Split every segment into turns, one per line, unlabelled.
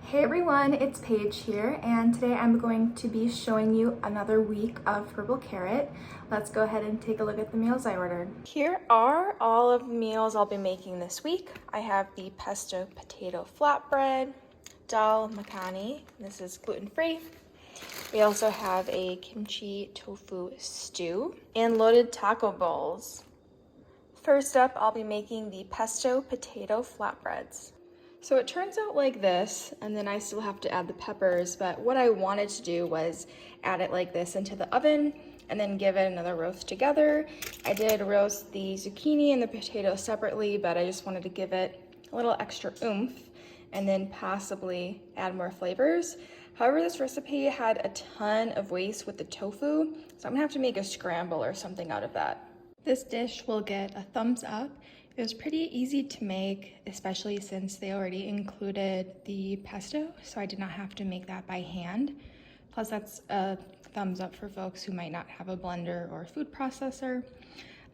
Hey everyone, it's Paige here, and today I'm going to be showing you another week of Purple Carrot. Let's go ahead and take a look at the meals I ordered. Here are all of the meals I'll be making this week. I have the pesto potato flatbread, dal makhani, this is gluten-free. We also have a kimchi tofu stew and loaded taco bowls. First up, I'll be making the pesto potato flatbreads. So it turns out like this, and then I still have to add the peppers, but what I wanted to do was add it like this into the oven and then give it another roast together. I did roast the zucchini and the potato separately, but I just wanted to give it a little extra oomph and then possibly add more flavors. However, this recipe had a ton of waste with the tofu, so I'm gonna have to make a scramble or something out of that. This dish will get a thumbs up. It was pretty easy to make, especially since they already included the pesto, so I did not have to make that by hand. Plus, that's a thumbs up for folks who might not have a blender or food processor.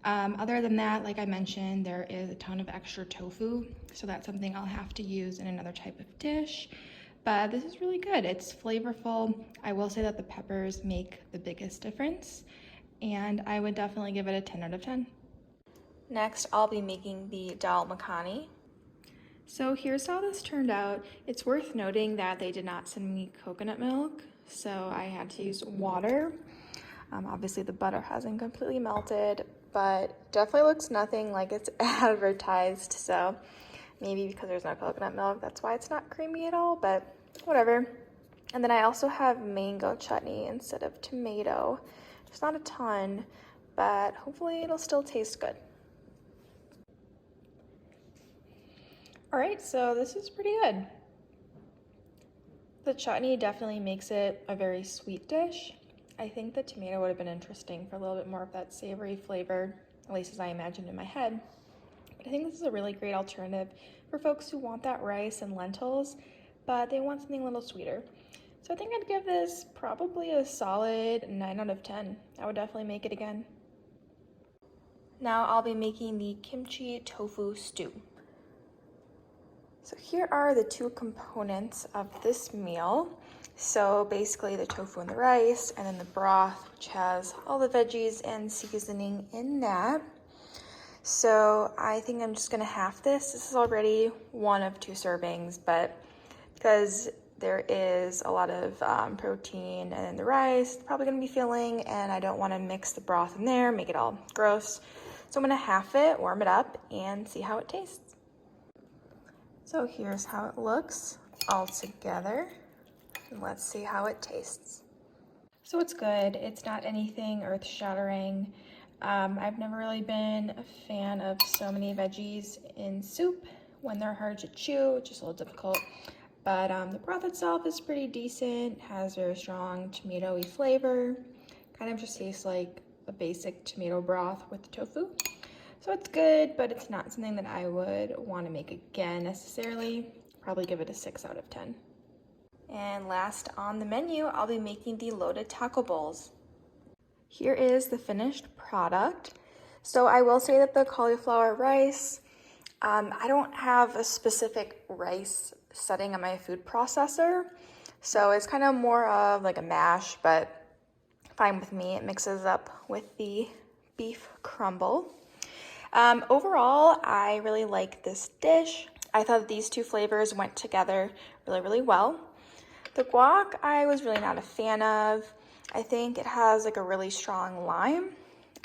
Other than that, like I mentioned, there is a ton of extra tofu, so that's something I'll have to use in another type of dish. But this is really good. It's flavorful. I will say that the peppers make the biggest difference, and I would definitely give it a 10 out of 10. Next, I'll be making the dal makhani. So here's how this turned out. It's worth noting that they did not send me coconut milk, so I had to use water. Obviously the butter hasn't completely melted, but definitely looks nothing like it's advertised, so maybe because there's no coconut milk, that's why it's not creamy at all, but whatever. And then I also have mango chutney instead of tomato. There's not a ton, but hopefully it'll still taste good. All right, so this is pretty good. The chutney definitely makes it a very sweet dish. I think the tomato would have been interesting for a little bit more of that savory flavor, at least as I imagined in my head. But I think this is a really great alternative for folks who want that rice and lentils, but they want something a little sweeter. So I think I'd give this probably a solid 9 out of 10. I would definitely make it again. Now I'll be making the kimchi tofu stew. So here are the two components of this meal. So basically the tofu and the rice, and then the broth, which has all the veggies and seasoning in that. So I think I'm just gonna half this. This is already one of 2 servings, but because there is a lot of protein and then the rice, it's probably gonna be filling, and I don't wanna mix the broth in there, make it all gross. So I'm gonna half it, warm it up, and see how it tastes. So here's how it looks all together. And let's see how it tastes. So it's good. It's not anything earth-shattering. I've never really been a fan of so many veggies in soup. When they're hard to chew, it's just a little difficult. But the broth itself is pretty decent, has very strong tomatoey flavor. Kind of just tastes like a basic tomato broth with the tofu. So it's good, but it's not something that I would want to make again necessarily. Probably give it a 6 out of 10. And last on the menu, I'll be making the loaded taco bowls. Here is the finished product. So I will say that the cauliflower rice, I don't have a specific rice setting on my food processor. So it's kind of more of like a mash, but fine with me. It mixes up with the beef crumble. Overall, I really like this dish. I thought these 2 flavors went together really, really well. The guac, I was really not a fan of. I think it has like a really strong lime.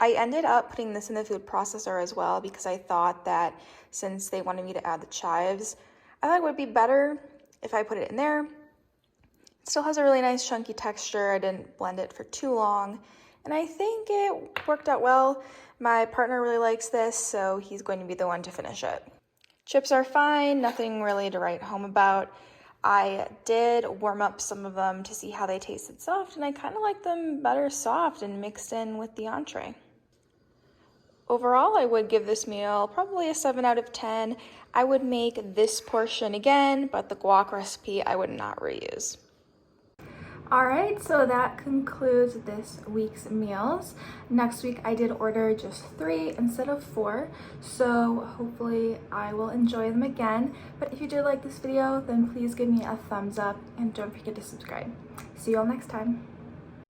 I ended up putting this in the food processor as well because I thought that since they wanted me to add the chives, I thought it would be better if I put it in there. It still has a really nice chunky texture. I didn't blend it for too long, and I think it worked out well. My partner really likes this, so he's going to be the one to finish it. Chips are fine, nothing really to write home about. I did warm up some of them to see how they tasted soft, and I kind of like them better soft and mixed in with the entree. Overall, I would give this meal probably a 7 out of 10. I would make this portion again, but the guac recipe I would not reuse. Alright, so that concludes this week's meals. Next week I did order just 3 instead of 4, so hopefully I will enjoy them again. But if you did like this video, then please give me a thumbs up and don't forget to subscribe. See you all next time.